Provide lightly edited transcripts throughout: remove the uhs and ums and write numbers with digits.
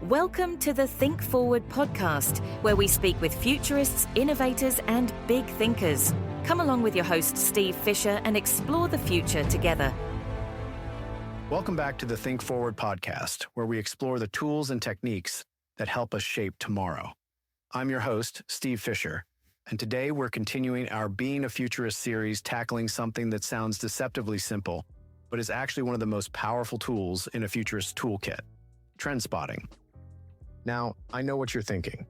Welcome to the Think Forward podcast, where we speak with futurists, innovators, and big thinkers. Come along with your host, Steve Fisher, and explore the future together. Welcome back to the Think Forward podcast, where we explore the tools and techniques that help us shape tomorrow. I'm your host, Steve Fisher, and today we're continuing our Being a Futurist series, tackling something that sounds deceptively simple, but is actually one of the most powerful tools in a futurist toolkit: trendspotting. Now, I know what you're thinking.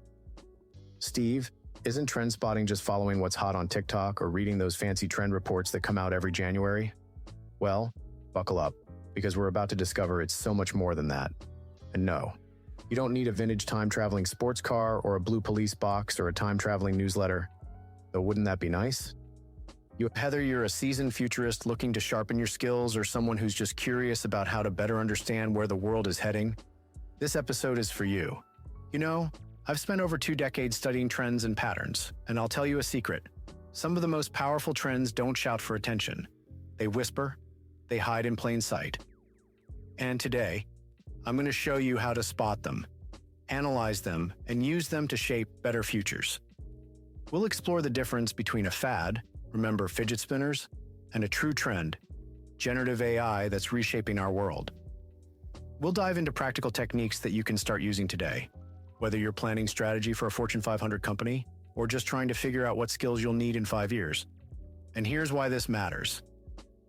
Steve, isn't trendspotting just following what's hot on TikTok or reading those fancy trend reports that come out every January? Well, buckle up, because we're about to discover it's so much more than that. And no, you don't need a vintage time-traveling sports car or a blue police box or a time-traveling newsletter. Though wouldn't that be nice? Whether you're a seasoned futurist looking to sharpen your skills or someone who's just curious about how to better understand where the world is heading, this episode is for you. You know, I've spent over 2 decades studying trends and patterns, and I'll tell you a secret. Some of the most powerful trends don't shout for attention. They whisper, they hide in plain sight. And today, I'm going to show you how to spot them, analyze them, and use them to shape better futures. We'll explore the difference between a fad, remember fidget spinners, and a true trend, generative AI that's reshaping our world. We'll dive into practical techniques that you can start using today, whether you're planning strategy for a Fortune 500 company or just trying to figure out what skills you'll need in 5 years. And here's why this matters.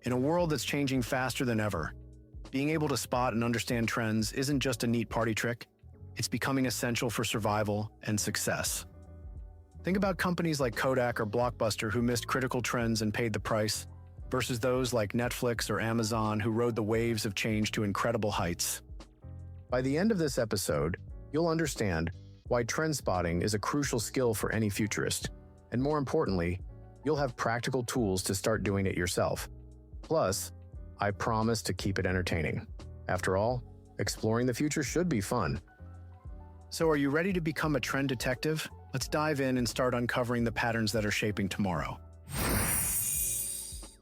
In a world that's changing faster than ever, being able to spot and understand trends isn't just a neat party trick, it's becoming essential for survival and success. Think about companies like Kodak or Blockbuster who missed critical trends and paid the price, versus those like Netflix or Amazon who rode the waves of change to incredible heights. By the end of this episode, you'll understand why trend spotting is a crucial skill for any futurist, and more importantly, you'll have practical tools to start doing it yourself. Plus, I promise to keep it entertaining. After all, exploring the future should be fun. So are you ready to become a trend detective? Let's dive in and start uncovering the patterns that are shaping tomorrow.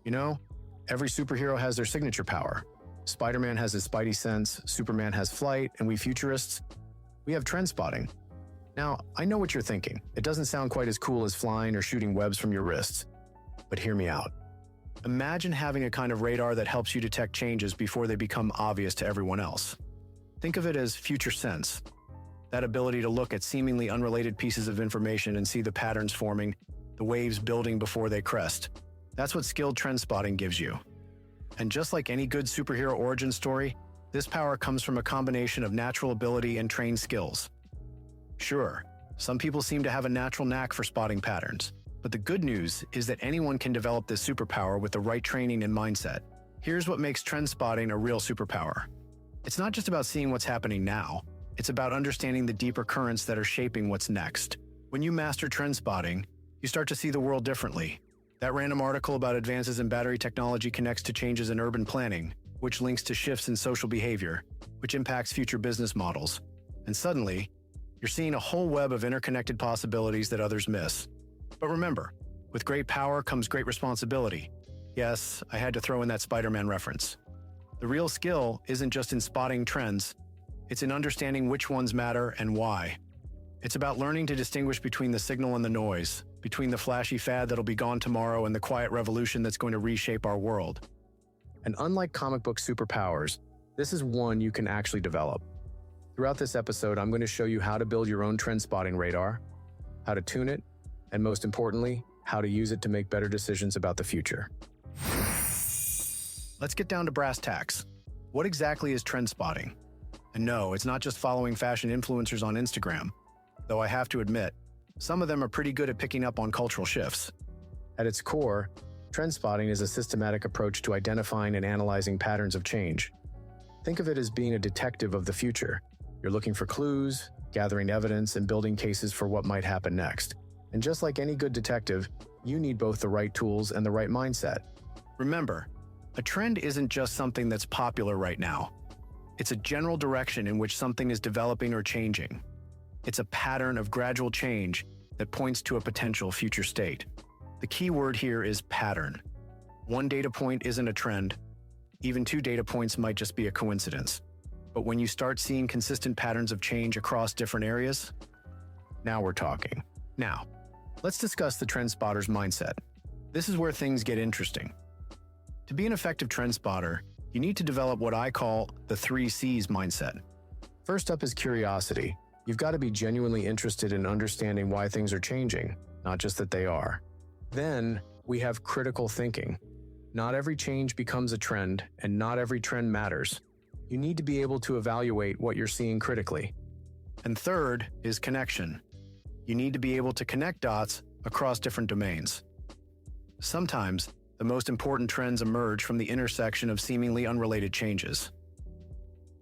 You know, every superhero has their signature power. Spider-Man has his spidey sense, Superman has flight, and we futurists, we have trend spotting. Now, I know what you're thinking. It doesn't sound quite as cool as flying or shooting webs from your wrists. But hear me out. Imagine having a kind of radar that helps you detect changes before they become obvious to everyone else. Think of it as future sense. That ability to look at seemingly unrelated pieces of information and see the patterns forming, the waves building before they crest. That's what skilled trend spotting gives you. And just like any good superhero origin story, this power comes from a combination of natural ability and trained skills. Sure, some people seem to have a natural knack for spotting patterns, but the good news is that anyone can develop this superpower with the right training and mindset. Here's what makes trend spotting a real superpower. It's not just about seeing what's happening now, it's about understanding the deeper currents that are shaping what's next. When you master trend spotting, you start to see the world differently. That random article about advances in battery technology connects to changes in urban planning, which links to shifts in social behavior, which impacts future business models. And suddenly, you're seeing a whole web of interconnected possibilities that others miss. But remember, with great power comes great responsibility. Yes, I had to throw in that Spider-Man reference. The real skill isn't just in spotting trends, it's in understanding which ones matter and why. It's about learning to distinguish between the signal and the noise, between the flashy fad that'll be gone tomorrow and the quiet revolution that's going to reshape our world. And unlike comic book superpowers, this is one you can actually develop. Throughout this episode, I'm going to show you how to build your own trend spotting radar, how to tune it, and most importantly, how to use it to make better decisions about the future. Let's get down to brass tacks. What exactly is trend spotting? And no, it's not just following fashion influencers on Instagram, though I have to admit, some of them are pretty good at picking up on cultural shifts. At its core, trend spotting is a systematic approach to identifying and analyzing patterns of change. Think of it as being a detective of the future. You're looking for clues, gathering evidence, and building cases for what might happen next. And just like any good detective, you need both the right tools and the right mindset. Remember, a trend isn't just something that's popular right now. It's a general direction in which something is developing or changing. It's a pattern of gradual change that points to a potential future state. The key word here is pattern. One data point isn't a trend. Even 2 data points might just be a coincidence. But when you start seeing consistent patterns of change across different areas, now we're talking. Now, let's discuss the trend spotter's mindset. This is where things get interesting. To be an effective trend spotter, you need to develop what I call the 3 C's mindset. First up is curiosity. You've got to be genuinely interested in understanding why things are changing, not just that they are. Then, we have critical thinking. Not every change becomes a trend, and not every trend matters. You need to be able to evaluate what you're seeing critically. And third is connection. You need to be able to connect dots across different domains. Sometimes, the most important trends emerge from the intersection of seemingly unrelated changes.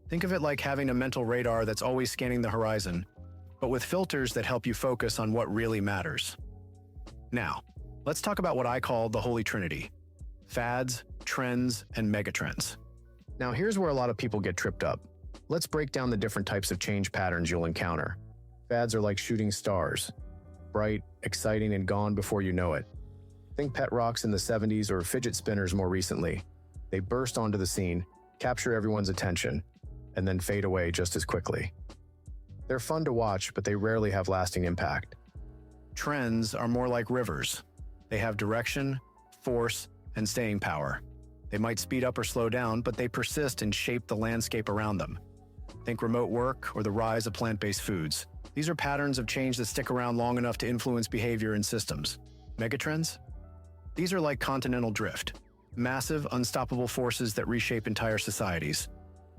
Think of it like having a mental radar that's always scanning the horizon, but with filters that help you focus on what really matters. Now, let's talk about what I call the Holy Trinity: fads, trends, and megatrends. Now, here's where a lot of people get tripped up. Let's break down the different types of change patterns you'll encounter. Fads are like shooting stars, bright, exciting, and gone before you know it. Think pet rocks in the 70s or fidget spinners more recently. They burst onto the scene, capture everyone's attention, and then fade away just as quickly. They're fun to watch, but they rarely have lasting impact. Trends are more like rivers. They have direction, force, and staying power. They might speed up or slow down, but they persist and shape the landscape around them. Think remote work or the rise of plant-based foods. These are patterns of change that stick around long enough to influence behavior and systems. Megatrends? These are like continental drift, massive, unstoppable forces that reshape entire societies.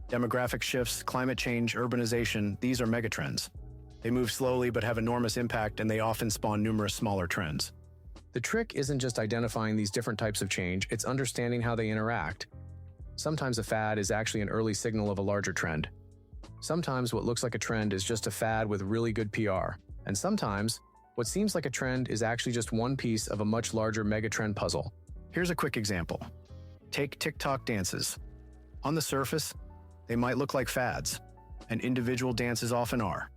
Demographic shifts, climate change, urbanization, these are megatrends. They move slowly but have enormous impact, and they often spawn numerous smaller trends. The trick isn't just identifying these different types of change, it's understanding how they interact. Sometimes a fad is actually an early signal of a larger trend. Sometimes what looks like a trend is just a fad with really good PR. And sometimes, what seems like a trend is actually just one piece of a much larger megatrend puzzle. Here's a quick example. Take TikTok dances. On the surface, they might look like fads, and individual dances often are.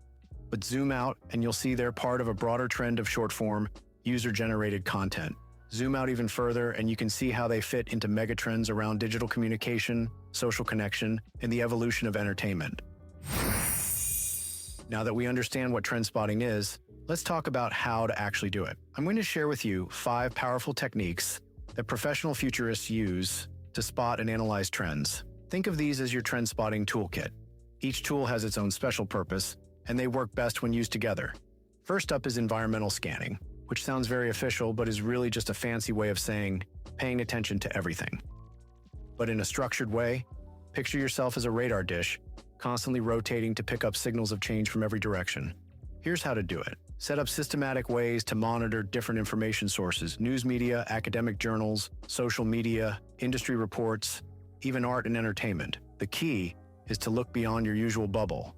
But zoom out and you'll see they're part of a broader trend of short-form, user-generated content. Zoom out even further and you can see how they fit into megatrends around digital communication, social connection, and the evolution of entertainment. Now that we understand what trend spotting is, let's talk about how to actually do it. I'm going to share with you 5 powerful techniques that professional futurists use to spot and analyze trends. Think of these as your trend spotting toolkit. Each tool has its own special purpose, and they work best when used together. First up is environmental scanning, which sounds very official but is really just a fancy way of saying paying attention to everything. But in a structured way, picture yourself as a radar dish, constantly rotating to pick up signals of change from every direction. Here's how to do it. Set up systematic ways to monitor different information sources: news media, academic journals, social media, industry reports, even art and entertainment. The key is to look beyond your usual bubble.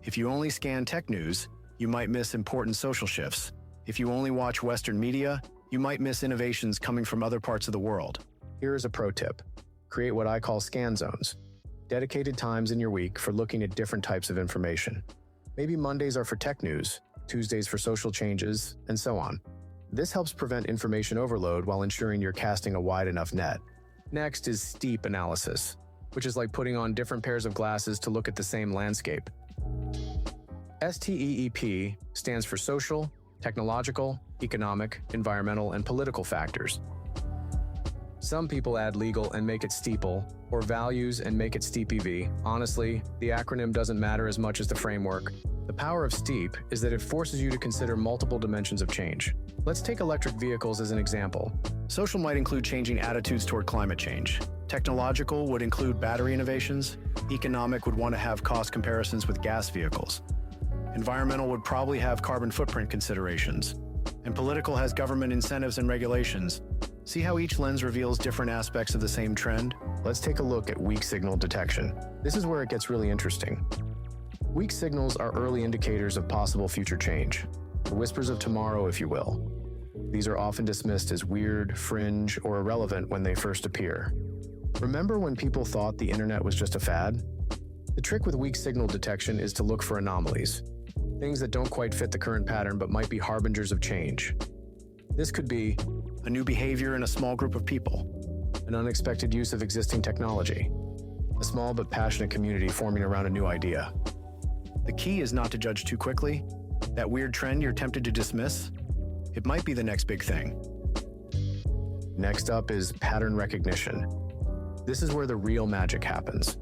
If you only scan tech news, you might miss important social shifts. If you only watch Western media, you might miss innovations coming from other parts of the world. Here is a pro tip. Create what I call scan zones. Dedicated times in your week for looking at different types of information. Maybe Mondays are for tech news, Tuesdays for social changes, and so on. This helps prevent information overload while ensuring you're casting a wide enough net. Next is STEEP analysis, which is like putting on different pairs of glasses to look at the same landscape. STEEP stands for social, technological, economic, environmental, and political factors. Some people add legal and make it steeple, or values and make it STEEPEV. Honestly, the acronym doesn't matter as much as the framework. The power of STEEP is that it forces you to consider multiple dimensions of change. Let's take electric vehicles as an example. Social might include changing attitudes toward climate change. Technological would include battery innovations. Economic would want to have cost comparisons with gas vehicles. Environmental would probably have carbon footprint considerations. And political has government incentives and regulations. See how each lens reveals different aspects of the same trend? Let's take a look at weak signal detection. This is where it gets really interesting. Weak signals are early indicators of possible future change. The whispers of tomorrow, if you will. These are often dismissed as weird, fringe, or irrelevant when they first appear. Remember when people thought the internet was just a fad? The trick with weak signal detection is to look for anomalies. Things that don't quite fit the current pattern but might be harbingers of change. This could be a new behavior in a small group of people, an unexpected use of existing technology, a small but passionate community forming around a new idea. The key is not to judge too quickly. That weird trend you're tempted to dismiss, it might be the next big thing. Next up is pattern recognition. This is where the real magic happens.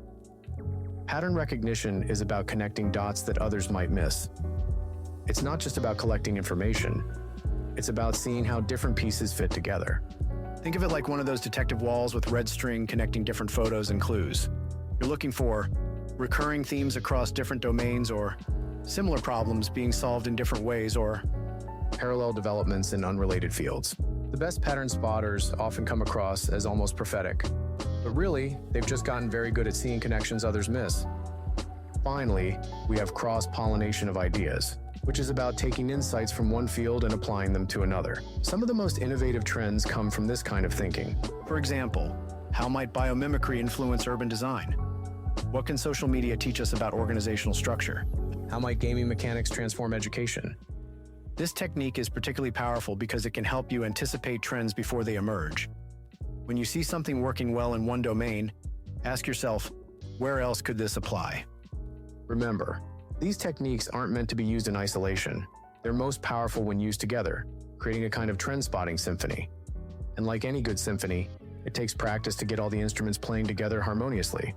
Pattern recognition is about connecting dots that others might miss. It's not just about collecting information. It's about seeing how different pieces fit together. Think of it like one of those detective walls with red string connecting different photos and clues. You're looking for recurring themes across different domains, or similar problems being solved in different ways, or parallel developments in unrelated fields. The best pattern spotters often come across as almost prophetic, but really, they've just gotten very good at seeing connections others miss. Finally, we have cross-pollination of ideas, which is about taking insights from one field and applying them to another. Some of the most innovative trends come from this kind of thinking. For example, how might biomimicry influence urban design? What can social media teach us about organizational structure? How might gaming mechanics transform education? This technique is particularly powerful because it can help you anticipate trends before they emerge. When you see something working well in one domain, ask yourself, where else could this apply? Remember, these techniques aren't meant to be used in isolation. They're most powerful when used together, creating a kind of trend-spotting symphony. And like any good symphony, it takes practice to get all the instruments playing together harmoniously.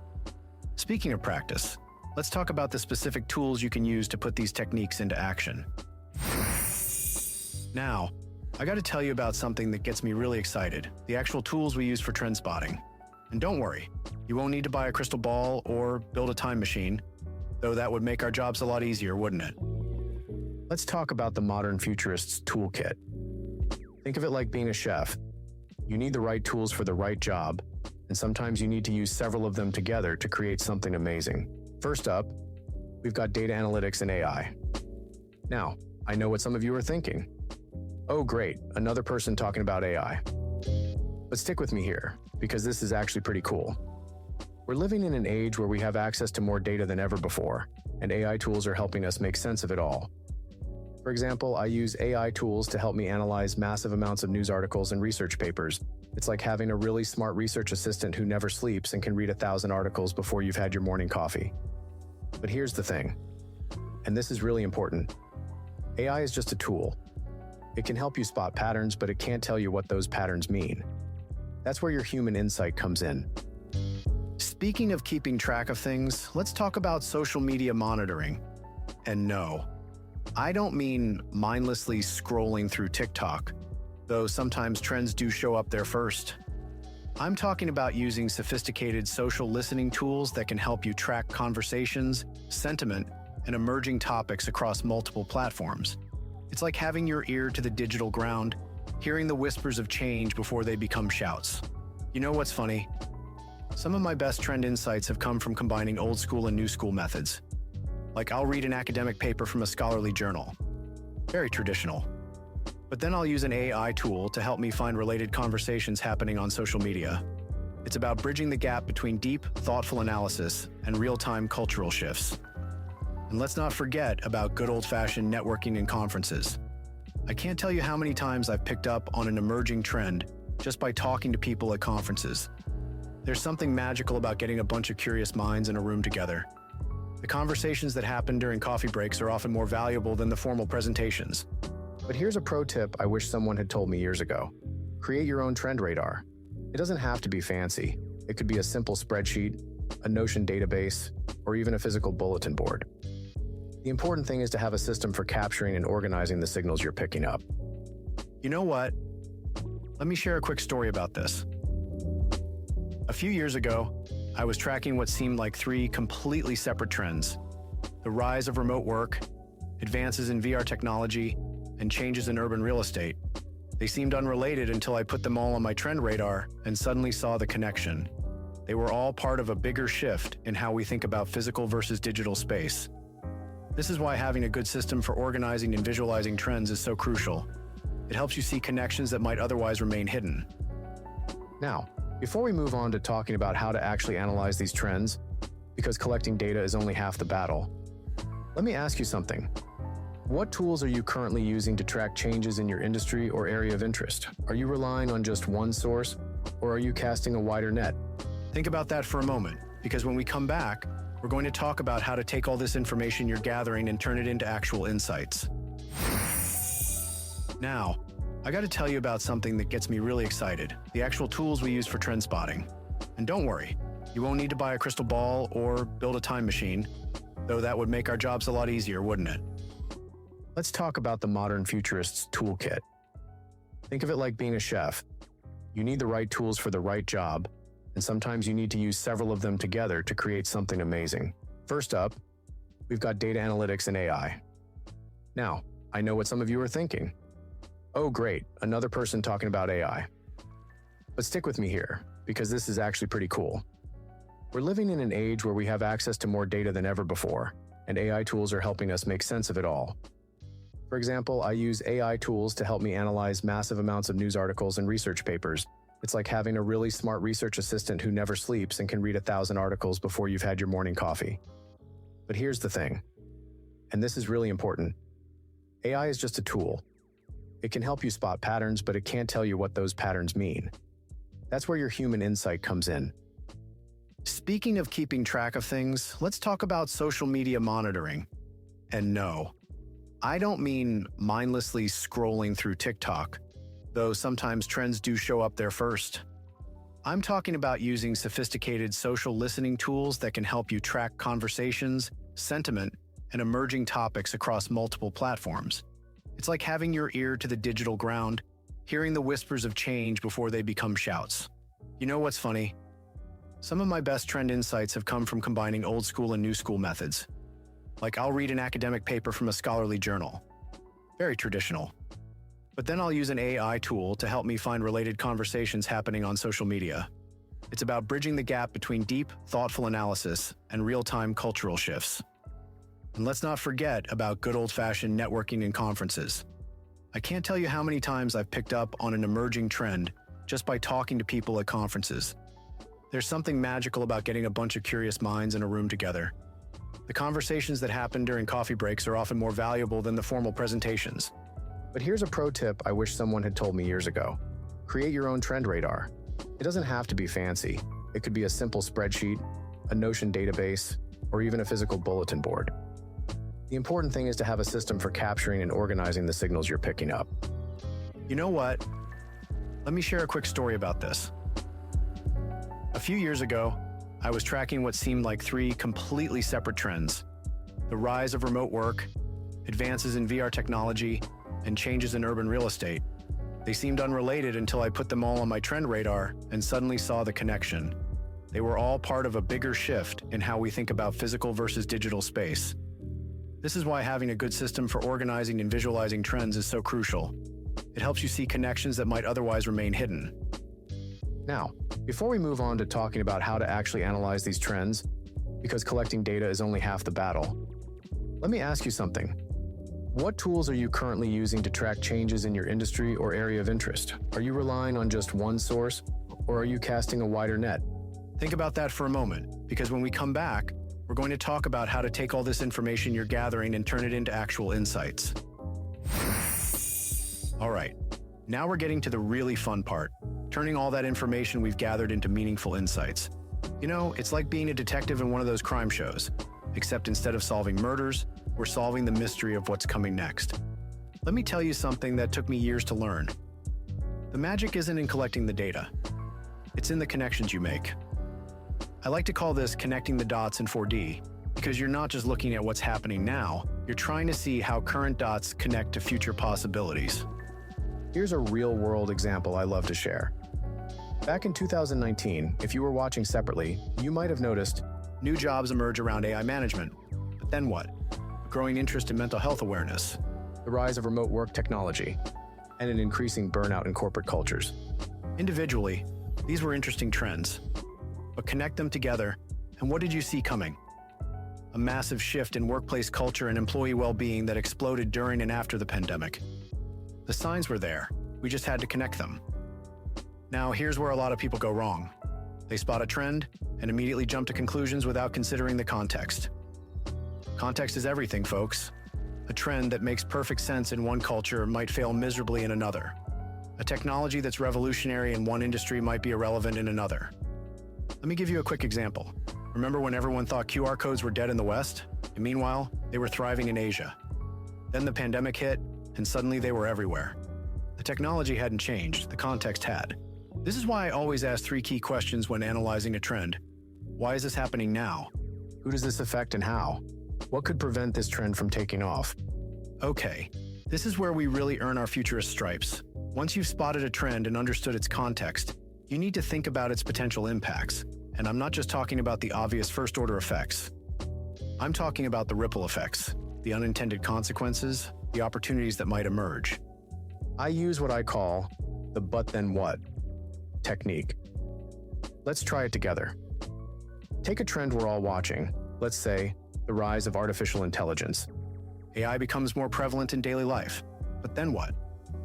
Speaking of practice, let's talk about the specific tools you can use to put these techniques into action. Now, I got to tell you about something that gets me really excited, the actual tools we use for trend spotting. And don't worry, you won't need to buy a crystal ball or build a time machine, though that would make our jobs a lot easier, wouldn't it? Let's talk about the modern futurist's toolkit. Think of it like being a chef. You need the right tools for the right job, and sometimes you need to use several of them together to create something amazing. First up, we've got data analytics and AI. Now, I know what some of you are thinking. Oh great, another person talking about AI. But stick with me here, because this is actually pretty cool. We're living in an age where we have access to more data than ever before, and AI tools are helping us make sense of it all. For example, I use AI tools to help me analyze massive amounts of news articles and research papers. It's like having a really smart research assistant who never sleeps and can read 1,000 articles before you've had your morning coffee. But here's the thing, and this is really important. AI is just a tool. It can help you spot patterns, but it can't tell you what those patterns mean. That's where your human insight comes in. Speaking of keeping track of things, let's talk about social media monitoring. And no, I don't mean mindlessly scrolling through TikTok, though sometimes trends do show up there first. I'm talking about using sophisticated social listening tools that can help you track conversations, sentiment, and emerging topics across multiple platforms. It's like having your ear to the digital ground, hearing the whispers of change before they become shouts. You know what's funny? Some of my best trend insights have come from combining old school and new school methods. Like I'll read an academic paper from a scholarly journal. Very traditional. But then I'll use an AI tool to help me find related conversations happening on social media. It's about bridging the gap between deep, thoughtful analysis and real-time cultural shifts. And let's not forget about good old-fashioned networking and conferences. I can't tell you how many times I've picked up on an emerging trend just by talking to people at conferences. There's something magical about getting a bunch of curious minds in a room together. The conversations that happen during coffee breaks are often more valuable than the formal presentations. But here's a pro tip I wish someone had told me years ago. Create your own trend radar. It doesn't have to be fancy. It could be a simple spreadsheet, a Notion database, or even a physical bulletin board. The important thing is to have a system for capturing and organizing the signals you're picking up. You know what? Let me share a quick story about this. A few years ago, I was tracking what seemed like 3 completely separate trends: the rise of remote work, advances in VR technology, and changes in urban real estate. They seemed unrelated until I put them all on my trend radar and suddenly saw the connection. They were all part of a bigger shift in how we think about physical versus digital space. This is why having a good system for organizing and visualizing trends is so crucial. It helps you see connections that might otherwise remain hidden. Now, before we move on to talking about how to actually analyze these trends, because collecting data is only half the battle, let me ask you something. What tools are you currently using to track changes in your industry or area of interest? Are you relying on just one source, or are you casting a wider net? Think about that for a moment. because when we come back, we're going to talk about how to take all this information you're gathering and turn it into actual insights. Now, I got to tell you about something that gets me really excited, the actual tools we use for trend spotting. And don't worry, you won't need to buy a crystal ball or build a time machine, though that would make our jobs a lot easier, wouldn't it? Let's talk about the modern futurist's toolkit. Think of it like being a chef. You need the right tools for the right job, and sometimes you need to use several of them together to create something amazing. First up, we've got data analytics and AI. Now, I know what some of you are thinking. Oh great, another person talking about AI. But stick with me here, because this is actually pretty cool. We're living in an age where we have access to more data than ever before, and AI tools are helping us make sense of it all. For example, I use AI tools to help me analyze massive amounts of news articles and research papers. It's like having a really smart research assistant who never sleeps and can read 1,000 articles before you've had your morning coffee. But here's the thing, and this is really important. AI is just a tool. It can help you spot patterns, but it can't tell you what those patterns mean. That's where your human insight comes in. Speaking of keeping track of things, let's talk about social media monitoring. And no, I don't mean mindlessly scrolling through TikTok, though sometimes trends do show up there first. I'm talking about using sophisticated social listening tools that can help you track conversations, sentiment, and emerging topics across multiple platforms. It's like having your ear to the digital ground, hearing the whispers of change before they become shouts. You know what's funny? Some of my best trend insights have come from combining old school and new school methods. Like I'll read an academic paper from a scholarly journal. Very traditional. But then I'll use an AI tool to help me find related conversations happening on social media. It's about bridging the gap between deep, thoughtful analysis and real-time cultural shifts. And let's not forget about good old-fashioned networking and conferences. I can't tell you how many times I've picked up on an emerging trend just by talking to people at conferences. There's something magical about getting a bunch of curious minds in a room together. The conversations that happen during coffee breaks are often more valuable than the formal presentations. But here's a pro tip I wish someone had told me years ago. Create your own trend radar. It doesn't have to be fancy. It could be a simple spreadsheet, a Notion database, or even a physical bulletin board. The important thing is to have a system for capturing and organizing the signals you're picking up. You know what? Let me share a quick story about this. A few years ago, I was tracking what seemed like 3 completely separate trends: the rise of remote work, advances in VR technology, and changes in urban real estate. They seemed unrelated until I put them all on my trend radar and suddenly saw the connection. They were all part of a bigger shift in how we think about physical versus digital space. This is why having a good system for organizing and visualizing trends is so crucial. It helps you see connections that might otherwise remain hidden. Now, before we move on to talking about how to actually analyze these trends, because collecting data is only half the battle, let me ask you something. What tools are you currently using to track changes in your industry or area of interest? Are you relying on just one source, or are you casting a wider net? Think about that for a moment, because when we come back, we're going to talk about how to take all this information you're gathering and turn it into actual insights. All right, now we're getting to the really fun part, turning all that information we've gathered into meaningful insights. You know, it's like being a detective in one of those crime shows, except instead of solving murders, we're solving the mystery of what's coming next. Let me tell you something that took me years to learn. The magic isn't in collecting the data. It's in the connections you make. I like to call this connecting the dots in 4D, because you're not just looking at what's happening now, you're trying to see how current dots connect to future possibilities. Here's a real-world example I love to share. Back in 2019, if you were watching separately, you might have noticed new jobs emerge around AI management. But then what? A growing interest in mental health awareness, the rise of remote work technology, and an increasing burnout in corporate cultures. Individually, these were interesting trends. But connect them together, and what did you see coming? A massive shift in workplace culture and employee well-being that exploded during and after the pandemic. The signs were there, we just had to connect them. Now, here's where a lot of people go wrong. They spot a trend and immediately jump to conclusions without considering the context. Context is everything, folks. A trend that makes perfect sense in one culture might fail miserably in another. A technology that's revolutionary in one industry might be irrelevant in another. Let me give you a quick example. Remember when everyone thought QR codes were dead in the West? And meanwhile, they were thriving in Asia. Then the pandemic hit, and suddenly they were everywhere. The technology hadn't changed, the context had. This is why I always ask 3 key questions when analyzing a trend. Why is this happening now? Who does this affect and how? What could prevent this trend from taking off? Okay, this is where we really earn our futurist stripes. Once you've spotted a trend and understood its context, you need to think about its potential impacts. And I'm not just talking about the obvious first-order effects. I'm talking about the ripple effects, the unintended consequences, the opportunities that might emerge. I use what I call the but then what technique. Let's try it together. Take a trend we're all watching, let's say the rise of artificial intelligence. AI becomes more prevalent in daily life. But then what?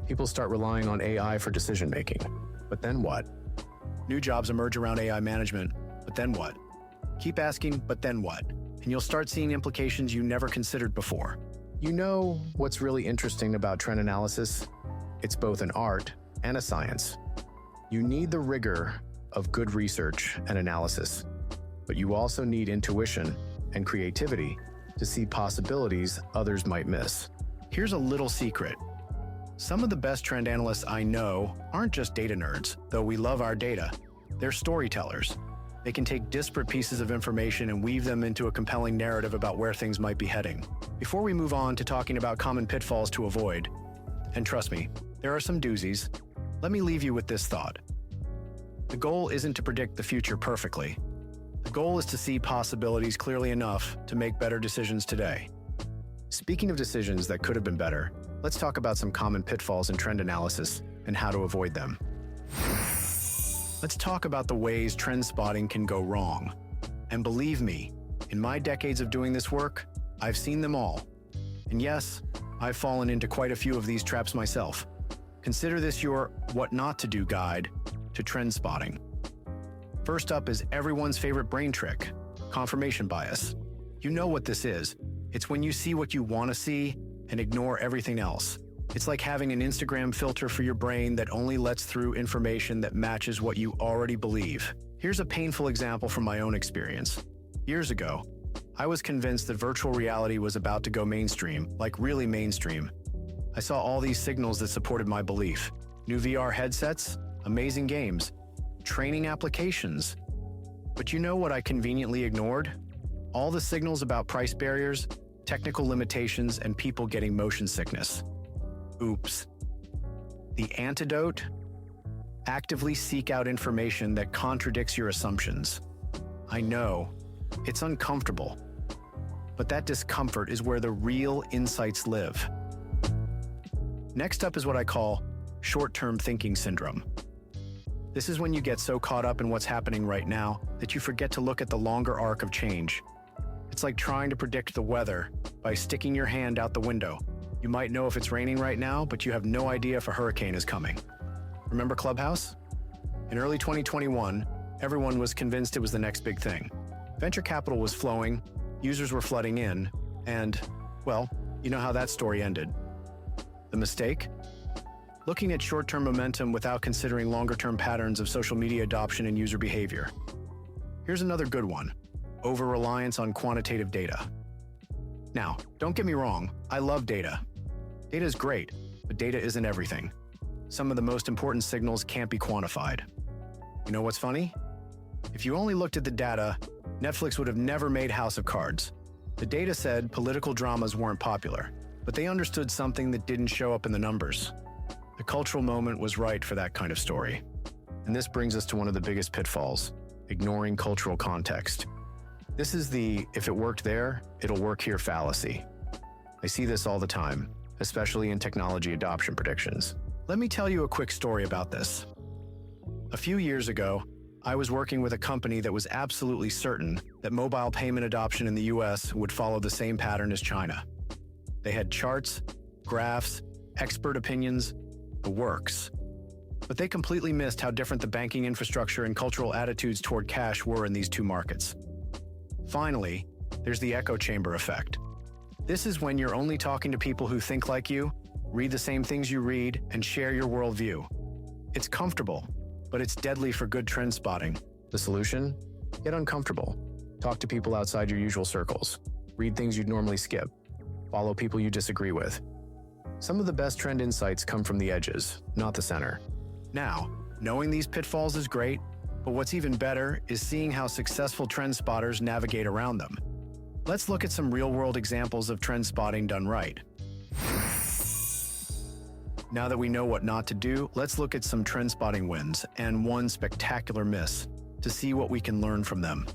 People start relying on AI for decision-making. But then what? New jobs emerge around AI management. But then what? Keep asking, but then what? And you'll start seeing implications you never considered before. You know what's really interesting about trend analysis? It's both an art and a science. You need the rigor of good research and analysis, but you also need intuition and creativity to see possibilities others might miss. Here's a little secret. Some of the best trend analysts I know aren't just data nerds, though we love our data. They're storytellers. They can take disparate pieces of information and weave them into a compelling narrative about where things might be heading. Before we move on to talking about common pitfalls to avoid, and trust me, there are some doozies, let me leave you with this thought. The goal isn't to predict the future perfectly. The goal is to see possibilities clearly enough to make better decisions today. Speaking of decisions that could have been better, let's talk about some common pitfalls in trend analysis and how to avoid them. Let's talk about the ways trend spotting can go wrong. And believe me, in my decades of doing this work, I've seen them all. And yes, I've fallen into quite a few of these traps myself. Consider this your what not to do guide to trend spotting. First up is everyone's favorite brain trick, confirmation bias. You know what this is. It's when you see what you want to see and ignore everything else. It's like having an Instagram filter for your brain that only lets through information that matches what you already believe. Here's a painful example from my own experience. Years ago, I was convinced that virtual reality was about to go mainstream, like really mainstream. I saw all these signals that supported my belief. New VR headsets, amazing games, training applications. But you know what I conveniently ignored? All the signals about price barriers, technical limitations, and people getting motion sickness. Oops. The antidote? Actively seek out information that contradicts your assumptions. I know, it's uncomfortable, but that discomfort is where the real insights live. Next up is what I call short-term thinking syndrome. This is when you get so caught up in what's happening right now that you forget to look at the longer arc of change. It's like trying to predict the weather by sticking your hand out the window. You might know if it's raining right now, but you have no idea if a hurricane is coming. Remember Clubhouse? In early 2021, everyone was convinced it was the next big thing. Venture capital was flowing, users were flooding in, and, well, you know how that story ended. The mistake? Looking at short-term momentum without considering longer-term patterns of social media adoption and user behavior. Here's another good one: over-reliance on quantitative data. Now, don't get me wrong, I love data. Data is great, but data isn't everything. Some of the most important signals can't be quantified. You know what's funny? If you only looked at the data, Netflix would have never made House of Cards. The data said political dramas weren't popular, but they understood something that didn't show up in the numbers. The cultural moment was right for that kind of story. And this brings us to one of the biggest pitfalls: ignoring cultural context. This is the "if it worked there, it'll work here" fallacy. I see this all the time, especially in technology adoption predictions. Let me tell you a quick story about this. A few years ago, I was working with a company that was absolutely certain that mobile payment adoption in the US would follow the same pattern as China. They had charts, graphs, expert opinions, the works. But they completely missed how different the banking infrastructure and cultural attitudes toward cash were in these two markets. Finally, there's the echo chamber effect. This is when you're only talking to people who think like you, read the same things you read, and share your worldview. It's comfortable, but it's deadly for good trend spotting. The solution? Get uncomfortable. Talk to people outside your usual circles. Read things you'd normally skip. Follow people you disagree with. Some of the best trend insights come from the edges, not the center. Now, knowing these pitfalls is great, but what's even better is seeing how successful trend spotters navigate around them. Let's look at some real-world examples of trend spotting done right. Now that we know what not to do, let's look at some trend spotting wins and one spectacular miss to see what we can learn from them.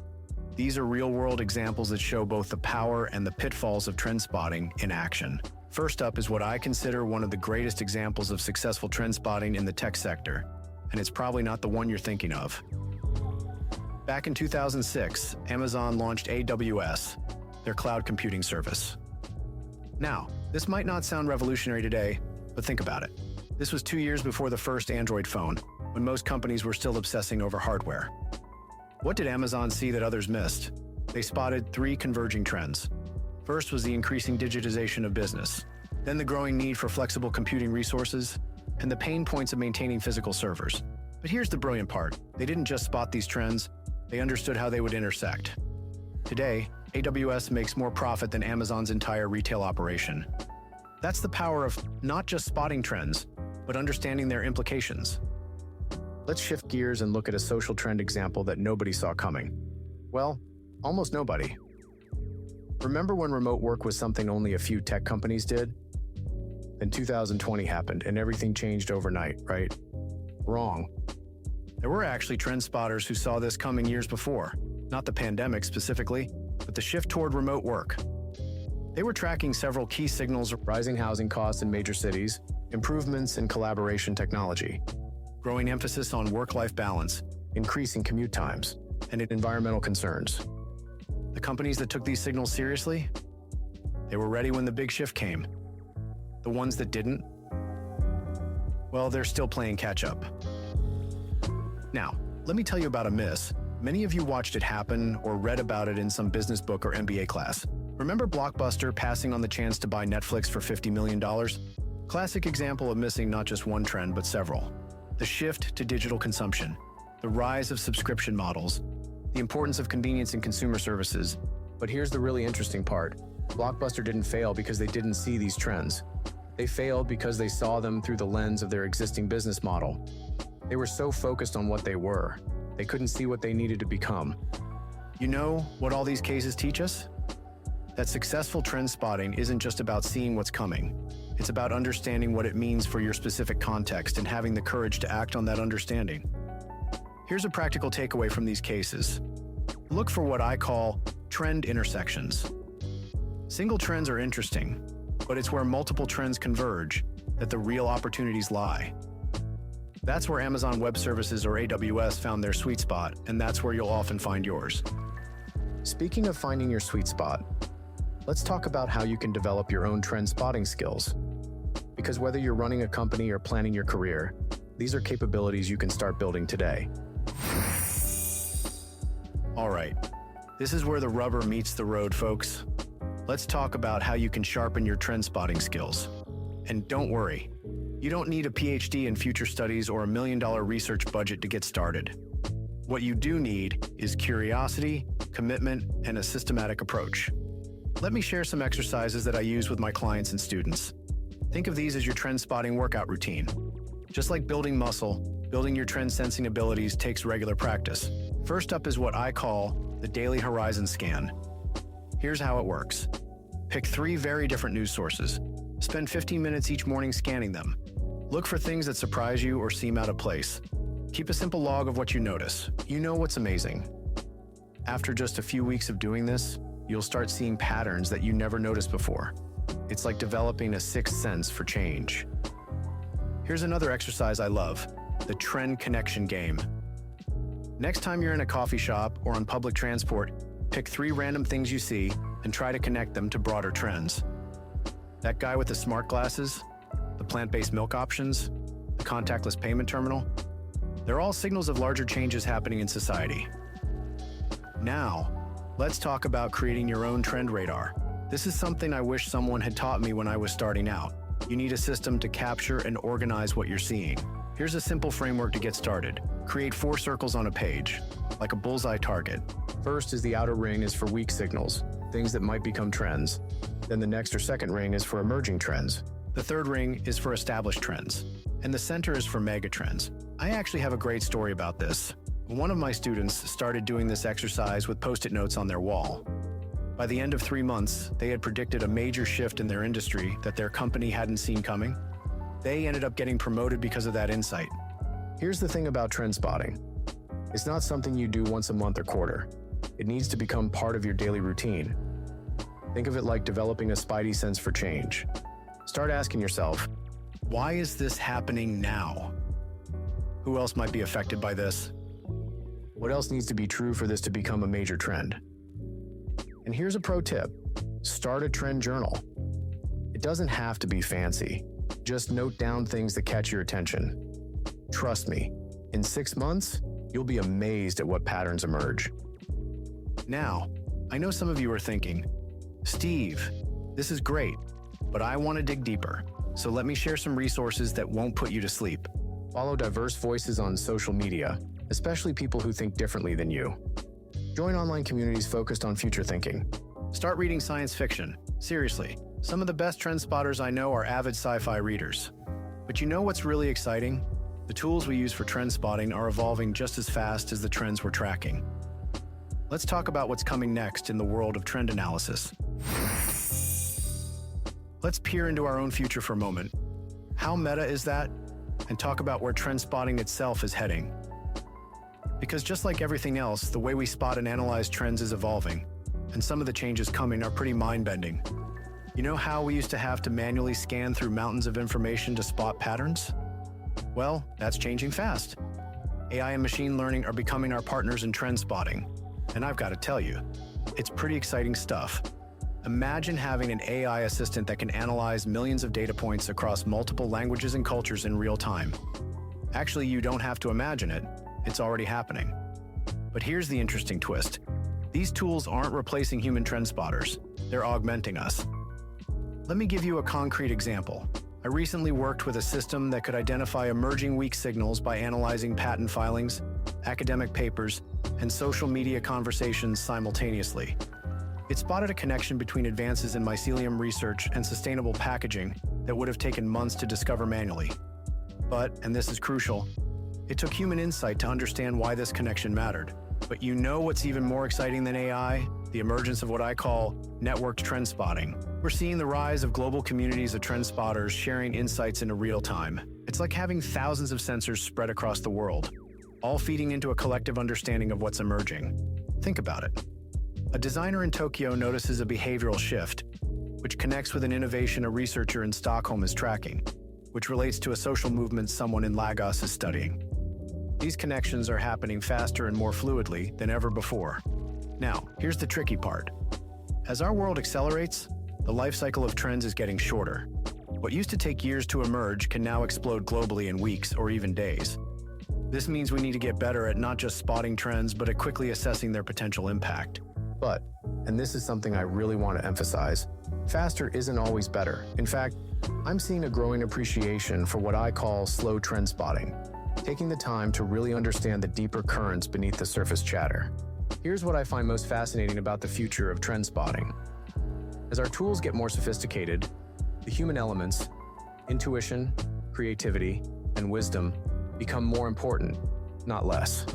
These are real-world examples that show both the power and the pitfalls of trend spotting in action. First up is what I consider one of the greatest examples of successful trend spotting in the tech sector, and it's probably not the one you're thinking of. Back in 2006, Amazon launched AWS, their cloud computing service. Now, this might not sound revolutionary today, but think about it. This was 2 years before the first Android phone, when most companies were still obsessing over hardware. What did Amazon see that others missed? They spotted 3 converging trends. First was the increasing digitization of business, then the growing need for flexible computing resources, and the pain points of maintaining physical servers. But here's the brilliant part. They didn't just spot these trends, they understood how they would intersect. Today, AWS makes more profit than Amazon's entire retail operation. That's the power of not just spotting trends, but understanding their implications. Let's shift gears and look at a social trend example that nobody saw coming. Well, almost nobody. Remember when remote work was something only a few tech companies did? Then 2020 happened and everything changed overnight, right? Wrong. There were actually trend spotters who saw this coming years before, not the pandemic specifically, but the shift toward remote work. They were tracking several key signals: rising housing costs in major cities, improvements in collaboration technology, growing emphasis on work-life balance, increasing commute times, and environmental concerns. The companies that took these signals seriously, they were ready when the big shift came. The ones that didn't, well, they're still playing catch-up. Now, let me tell you about a miss. Many of you watched it happen or read about it in some business book or MBA class. Remember Blockbuster passing on the chance to buy Netflix for $50 million? Classic example of missing not just one trend, but several. The shift to digital consumption, the rise of subscription models, the importance of convenience in consumer services. But here's the really interesting part. Blockbuster didn't fail because they didn't see these trends. They failed because they saw them through the lens of their existing business model. They were so focused on what they were, they couldn't see what they needed to become. You know what all these cases teach us? That successful trend spotting isn't just about seeing what's coming. It's about understanding what it means for your specific context and having the courage to act on that understanding. Here's a practical takeaway from these cases. Look for what I call trend intersections. Single trends are interesting, but it's where multiple trends converge that the real opportunities lie. That's where Amazon Web Services or AWS found their sweet spot, and that's where you'll often find yours. Speaking of finding your sweet spot, let's talk about how you can develop your own trend spotting skills. Because whether you're running a company or planning your career, these are capabilities you can start building today. All right, this is where the rubber meets the road, folks. Let's talk about how you can sharpen your trend spotting skills. And don't worry, you don't need a PhD in future studies or $1 million research budget to get started. What you do need is curiosity, commitment, and a systematic approach. Let me share some exercises that I use with my clients and students. Think of these as your trend spotting workout routine. Just like building muscle, building your trend sensing abilities takes regular practice. First up is what I call the daily horizon scan. Here's how it works. Pick 3 very different news sources. Spend 15 minutes each morning scanning them. Look for things that surprise you or seem out of place. Keep a simple log of what you notice. You know what's amazing. After just a few weeks of doing this, you'll start seeing patterns that you never noticed before. It's like developing a sixth sense for change. Here's another exercise I love, the trend connection game. Next time you're in a coffee shop or on public transport, pick 3 random things you see and try to connect them to broader trends. That guy with the smart glasses, the plant-based milk options, the contactless payment terminal, they're all signals of larger changes happening in society. Now, let's talk about creating your own trend radar. This is something I wish someone had taught me when I was starting out. You need a system to capture and organize what you're seeing. Here's a simple framework to get started. Create 4 circles on a page, like a bullseye target. First is the outer ring is for weak signals, things that might become trends. Then the next or second ring is for emerging trends. The third ring is for established trends. And the center is for megatrends. I actually have a great story about this. One of my students started doing this exercise with Post-it notes on their wall. By the end of 3 months, they had predicted a major shift in their industry that their company hadn't seen coming. They ended up getting promoted because of that insight. Here's the thing about trend spotting. It's not something you do once a month or quarter. It needs to become part of your daily routine. Think of it like developing a spidey sense for change. Start asking yourself, why is this happening now? Who else might be affected by this? What else needs to be true for this to become a major trend? And here's a pro tip. Start a trend journal. It doesn't have to be fancy. Just note down things that catch your attention. Trust me, in 6 months, you'll be amazed at what patterns emerge. Now, I know some of you are thinking, Steve, this is great, but I want to dig deeper. So let me share some resources that won't put you to sleep. Follow diverse voices on social media, especially people who think differently than you. Join online communities focused on future thinking. Start reading science fiction. Seriously, some of the best trend spotters I know are avid sci-fi readers. But you know what's really exciting? The tools we use for trend spotting are evolving just as fast as the trends we're tracking. Let's talk about what's coming next in the world of trend analysis. Let's peer into our own future for a moment. How meta is that? And talk about where trend spotting itself is heading. Because just like everything else, the way we spot and analyze trends is evolving, and some of the changes coming are pretty mind-bending. You know how we used to have to manually scan through mountains of information to spot patterns? Well, that's changing fast. AI and machine learning are becoming our partners in trend spotting, and I've got to tell you, it's pretty exciting stuff. Imagine having an AI assistant that can analyze millions of data points across multiple languages and cultures in real time. Actually, you don't have to imagine it. It's already happening. But here's the interesting twist. These tools aren't replacing human trend spotters. They're augmenting us. Let me give you a concrete example. I recently worked with a system that could identify emerging weak signals by analyzing patent filings, academic papers, and social media conversations simultaneously. It spotted a connection between advances in mycelium research and sustainable packaging that would have taken months to discover manually. But, and this is crucial, it took human insight to understand why this connection mattered. But you know what's even more exciting than AI? The emergence of what I call networked trend spotting. We're seeing the rise of global communities of trend spotters sharing insights in real time. It's like having thousands of sensors spread across the world, all feeding into a collective understanding of what's emerging. Think about it. A designer in Tokyo notices a behavioral shift, which connects with an innovation a researcher in Stockholm is tracking, which relates to a social movement someone in Lagos is studying. These connections are happening faster and more fluidly than ever before. Now, here's the tricky part. As our world accelerates, the life cycle of trends is getting shorter. What used to take years to emerge can now explode globally in weeks or even days. This means we need to get better at not just spotting trends, but at quickly assessing their potential impact. But, and this is something I really want to emphasize, faster isn't always better. In fact, I'm seeing a growing appreciation for what I call slow trend spotting, taking the time to really understand the deeper currents beneath the surface chatter. Here's what I find most fascinating about the future of trend spotting. As our tools get more sophisticated, the human elements, intuition, creativity, and wisdom become more important, not less.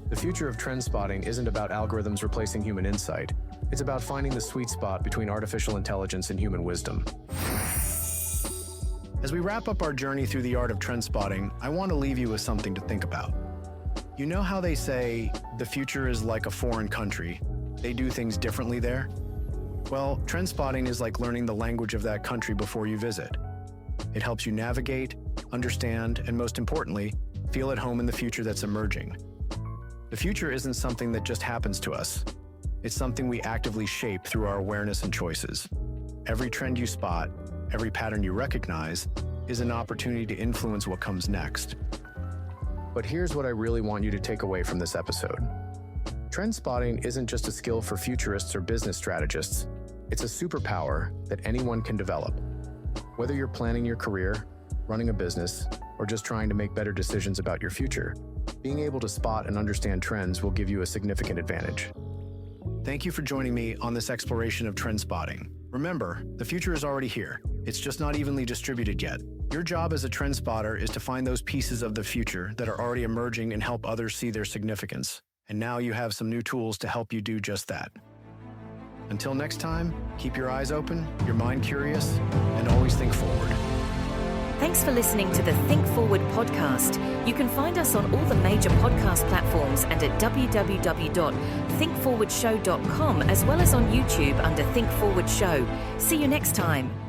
The future of trend spotting isn't about algorithms replacing human insight. It's about finding the sweet spot between artificial intelligence and human wisdom. As we wrap up our journey through the art of trend spotting, I want to leave you with something to think about. You know how they say the future is like a foreign country? They do things differently there? Well, trend spotting is like learning the language of that country before you visit. It helps you navigate, understand, and most importantly, feel at home in the future that's emerging. The future isn't something that just happens to us. It's something we actively shape through our awareness and choices. Every trend you spot, every pattern you recognize, is an opportunity to influence what comes next. But here's what I really want you to take away from this episode. Trend spotting isn't just a skill for futurists or business strategists. It's a superpower that anyone can develop. Whether you're planning your career, running a business, or or just trying to make better decisions about your future, being able to spot and understand trends will give you a significant advantage. Thank you for joining me on this exploration of trend spotting. Remember, the future is already here. It's just not evenly distributed yet. Your job as a trend spotter is to find those pieces of the future that are already emerging and help others see their significance. And now you have some new tools to help you do just that. Until next time, keep your eyes open, your mind curious, and always think forward. Thanks for listening to the Think Forward podcast. You can find us on all the major podcast platforms and at www.thinkforwardshow.com, as well as on YouTube under Think Forward Show. See you next time.